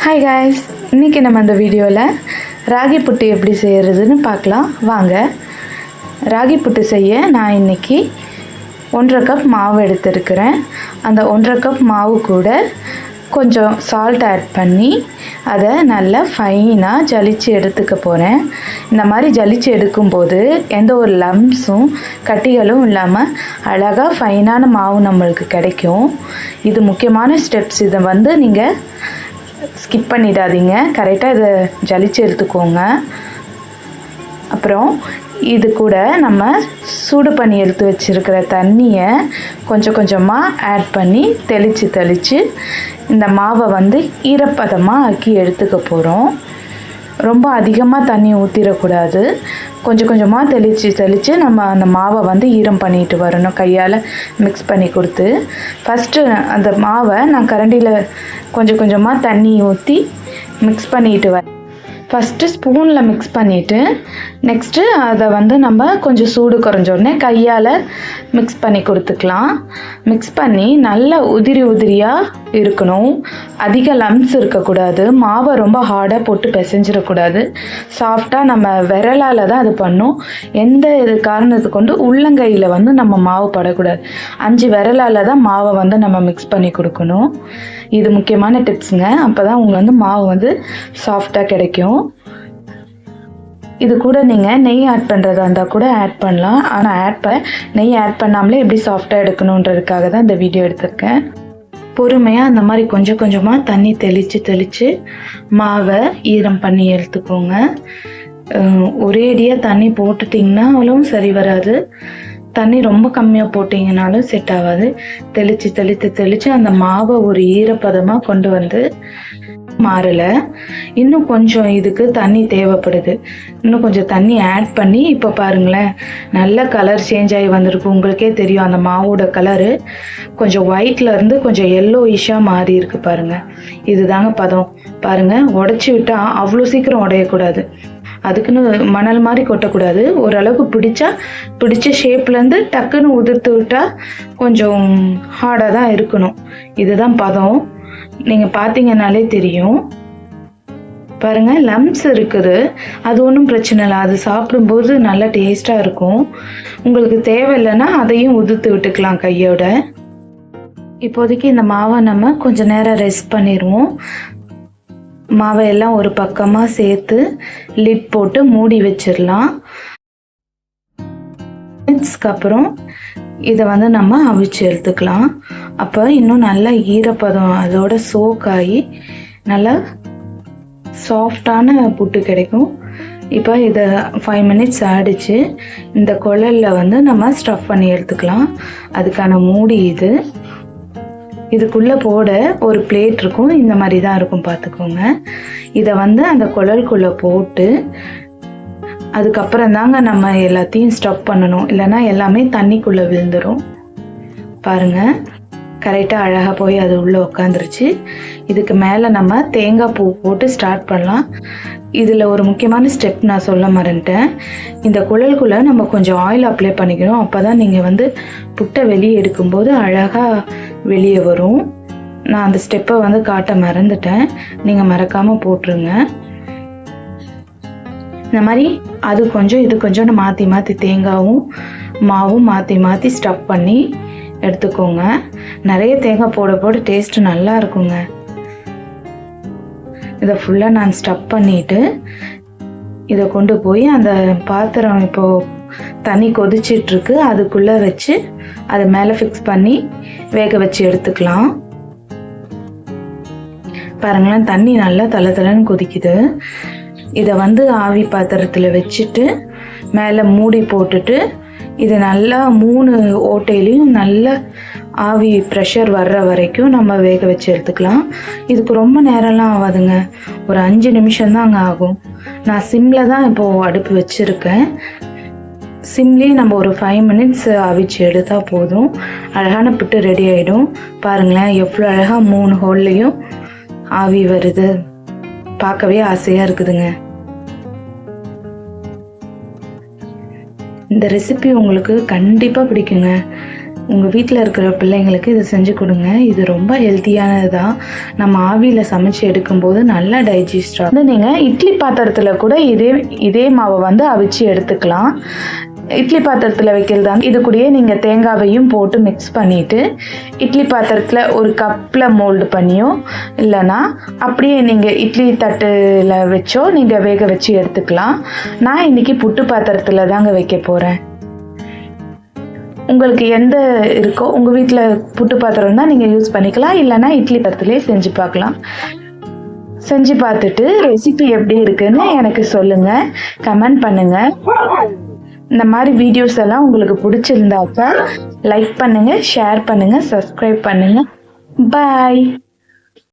Hi guys, இன்றைக்கி நம்ம இந்த வீடியோவில் ராகி புட்டு எப்படி செய்கிறதுன்னு பார்க்கலாம் வாங்க. ராகி புட்டு செய்ய நான் இன்றைக்கி 1.5 கப் மாவு எடுத்துருக்கிறேன். அந்த 1.5 கப் மாவு கூட கொஞ்சம் சால்ட் ஆட் பண்ணி அதை நல்லா ஃபைனாக ஜலிச்சு எடுத்துக்க போகிறேன். இந்த மாதிரி ஜலிச்சு எடுக்கும்போது எந்த ஒரு லம்ஸும் கட்டிகளும் இல்லாமல் அழகாக ஃபைனான மாவு நம்மளுக்கு கிடைக்கும். இது முக்கியமான ஸ்டெப்ஸ். இதை நீங்கள் ஸ்கிப் பண்ணிடாதீங்க. கரெக்டாக இதை ஜலிச்சு எடுத்துக்கோங்க. அப்புறம் இது கூட நம்ம சூடு பண்ணி எடுத்து வச்சுருக்கிற தண்ணியை கொஞ்சம் கொஞ்சமாக ஆட் பண்ணி தெளித்து இந்த மாவை ஈரப்பதமாக ஆக்கி எடுத்துக்க போகிறோம். ரொம்ப அதிகமாக தண்ணி ஊற்றிடக்கூடாது. கொஞ்சம் கொஞ்சமாக தெளித்து நம்ம அந்த மாவை ஈரம் பண்ணிட்டு வரணும். கையால் மிக்ஸ் பண்ணி கொடுத்து ஃபஸ்ட்டு அந்த மாவை நான் கரண்டியில் கொஞ்சம் கொஞ்சமாக தண்ணி ஊற்றி மிக்ஸ் பண்ணிட்டு வரேன். ஃபஸ்ட்டு ஸ்பூனில் மிக்ஸ் பண்ணிவிட்டு நெக்ஸ்ட்டு அதை நம்ம கொஞ்சம் சூடு குறைஞ்சோடனே கையால் மிக்ஸ் பண்ணி கொடுத்துக்கலாம். மிக்ஸ் பண்ணி நல்லா உதிரியாக இருக்கணும். அதிக லம்ஸ் இருக்கக்கூடாது. மாவை ரொம்ப ஹார்டாக போட்டு பிசைஞ்சிடக்கூடாது. சாஃப்டாக நம்ம விரலால் தான் அது பண்ணும். எந்த காரணத்தை கொண்டு உள்ளங்கையில் நம்ம மாவு படக்கூடாது. 5 விரலால் தான் மாவை நம்ம மிக்ஸ் பண்ணி கொடுக்கணும். இது முக்கியமான டிப்ஸுங்க. அப்போ தான் உங்களுக்கு மாவு சாஃப்டாக கிடைக்கும். இது கூட நீங்கள் நெய் ஆட் பண்ணுறதா இருந்தால் கூட ஆட் பண்ணலாம். ஆனால் நெய் ஆட் பண்ணாமலே எப்படி சாஃப்டாக எடுக்கணுன்றதுக்காக தான் இந்த வீடியோ எடுத்திருக்கேன். பொறுமையாக அந்த மாதிரி கொஞ்சம் கொஞ்சமாக தண்ணி தெளித்து மாவை ஈரம் பண்ணி எடுத்துக்கோங்க. ஒரேடியாக தண்ணி போட்டுட்டிங்கன்னா அவ்வளவும் சரி வராது. தண்ணி ரொம்ப கம்மியாக போட்டிங்கனாலும் செட் ஆகாது. தெளித்து அந்த மாவை ஒரு ஈரப்பதமாக கொண்டு மாறலை. இன்னும் கொஞ்சம் இதுக்கு தண்ணி தேவைப்படுது. இன்னும் கொஞ்சம் தண்ணி ஆட் பண்ணி இப்போ பாருங்களேன், நல்ல கலர் சேஞ்ச் ஆகி வந்திருக்கு. உங்களுக்கே தெரியும் அந்த மாவோட கலரு கொஞ்சம் ஒயிட்லேருந்து கொஞ்சம் எல்லோயிஷாக மாறி இருக்கு பாருங்கள். இதுதாங்க பதம். பாருங்கள், உடச்சி விட்டால் அவ்வளோ சீக்கிரம் உடையக்கூடாது. அதுக்குன்னு மணல் மாதிரி கொட்டக்கூடாது. ஓரளவுக்கு பிடிச்ச ஷேப்லேருந்து டக்குன்னு உதிர்த்து விட்டால் கொஞ்சம் ஹார்டாக தான் இருக்கணும். இதுதான் பதம். நீங்கள் பார்த்தீங்கன்னாலே தெரியும். பாருங்கள், லம்ஸ் இருக்குது. அது ஒன்றும் பிரச்சனை இல்லை. அது சாப்பிடும்போது நல்லா டேஸ்ட்டாக இருக்கும். உங்களுக்கு தேவையில்லைன்னா அதையும் உதிர்த்து விட்டுக்கலாம் கையோட. இப்போதைக்கு இந்த மாவை நம்ம கொஞ்சம் நேரம் ரெஸ்ட் பண்ணிடுவோம். மாவை எல்லாம் ஒரு பக்கமாக சேர்த்து லிட் போட்டு மூடி வச்சிடலாம். மினிட்ஸ்க்கு அப்புறம் இதை நம்ம அவிச்சு எடுத்துக்கலாம். அப்போ இன்னும் நல்லா ஈரப்பதம் அதோட சோக்காகி நல்லா சாஃப்டான புட்டு கிடைக்கும். இப்போ இதை 5 மினிட்ஸ் ஆடிச்சு. இந்த குழலில் நம்ம ஸ்டஃப் பண்ணி எடுத்துக்கலாம். அதுக்கான மூடி இதுக்குள்ளே போட ஒரு பிளேட் இருக்கும். இந்த மாதிரி தான் இருக்கும், பார்த்துக்கோங்க. இதை அந்த குழலுக்குள்ளே போட்டு அதுக்கப்புறம் தாங்க நம்ம எல்லாத்தையும் ஸ்டஃப் பண்ணணும். இல்லைன்னா எல்லாமே தண்ணிக்குள்ளே விழுந்துடும். பாருங்கள், கரெக்டாக அழகாக போய் அது உள்ளே உட்காந்துருச்சு. இதுக்கு மேலே நம்ம தேங்காய் பூ போட்டு ஸ்டார்ட் பண்ணலாம். இதில் ஒரு முக்கியமான ஸ்டெப் நான் சொல்ல மறந்துட்டேன். இந்த குழலுக்குள்ளே நம்ம கொஞ்சம் ஆயில் அப்ளை பண்ணிக்கணும். அப்போ தான் நீங்கள் புட்டை வெளியே எடுக்கும்போது அழகாக வெளியே வரும். நான் அந்த ஸ்டெப்பை காட்ட மறந்துட்டேன். நீங்கள் மறக்காமல் போட்டுருங்க. இந்த மாதிரி அது கொஞ்சம் இது கொஞ்சம் மாற்றி தேங்காயும் மாவும் மாற்றி ஸ்டஃப் பண்ணி எடுத்துக்கோங்க. நிறைய தேங்காய் போட டேஸ்ட்டு நல்லா இருக்குங்க. இதை ஃபுல்லாக நான் ஸ்டஃப் பண்ணிவிட்டு இதை கொண்டு போய் அந்த பாத்திரம் இப்போது தண்ணி கொதிச்சிட்ருக்கு அதுக்குள்ளே வச்சு அதை மேலே ஃபிக்ஸ் பண்ணி வேக வச்சு எடுத்துக்கலாம். பாருங்களேன், தண்ணி நல்லா தளன்னு கொதிக்குது. இதை ஆவி பாத்திரத்தில் வச்சுட்டு மேலே மூடி போட்டுட்டு இது நல்லா 3 ஓட்டையிலையும் நல்லா ஆவி ப்ரெஷர் வர்ற வரைக்கும் நம்ம வேக வச்சு எடுத்துக்கலாம். இதுக்கு ரொம்ப நேரம்லாம் ஆகாதுங்க. ஒரு 5 நிமிஷம் தான் அங்கே ஆகும். நான் சிம்மில் தான் இப்போது அடுப்பு வச்சுருக்கேன். சிம்லேயே நம்ம ஒரு 5 மினிட்ஸ் அவிச்சு எடுத்தால் போதும். அழகான புட்டு ரெடி ஆகிடும். பாருங்களேன், எவ்வளோ அழகாக 3 ஹோல்லையும் ஆவி வருது. பார்க்கவே ஆசையாக இருக்குதுங்க. இந்த ரெசிபி உங்களுக்கு கண்டிப்பாக பிடிக்குங்க. உங்கள் வீட்டில் இருக்கிற பிள்ளைங்களுக்கு இது செஞ்சு கொடுங்க. இது ரொம்ப ஹெல்த்தியானது தான். நம்ம ஆவியில் சமைச்சு எடுக்கும்போது நல்லா டைஜஸ்ட் ஆகும். நீங்கள் இட்லி பாத்திரத்தில் கூட இதே மாவை வந்து அவிச்சு எடுத்துக்கலாம். இட்லி பாத்திரத்தில் வைக்கிறது தான். இது கூடயே நீங்கள் தேங்காவையும் போட்டு மிக்ஸ் பண்ணிவிட்டு இட்லி பாத்திரத்தில் ஒரு கப்பில் மோல்டு பண்ணியோ இல்லைனா அப்படியே நீங்கள் இட்லி தட்டில் வச்சோ நீங்கள் வேக வச்சு எடுத்துக்கலாம். நான் இன்றைக்கி புட்டு பாத்திரத்தில் தாங்க வைக்க போகிறேன். உங்களுக்கு எந்த இருக்கோ உங்கள் வீட்டில் புட்டு பாத்திரம் தான் நீங்கள் யூஸ் பண்ணிக்கலாம். இல்லைனா இட்லி பாத்திரத்துலேயே செஞ்சு பார்க்கலாம். செஞ்சு பார்த்துட்டு ரெசிபி எப்படி இருக்குன்னு எனக்கு சொல்லுங்கள், கமெண்ட் பண்ணுங்கள். இந்த மாதிரி வீடியோஸ் எல்லாம் உங்களுக்கு பிடிச்சிருந்தாக்கா லைக் பண்ணுங்கள், ஷேர் பண்ணுங்கள், சப்ஸ்கிரைப் பண்ணுங்கள். பாய்.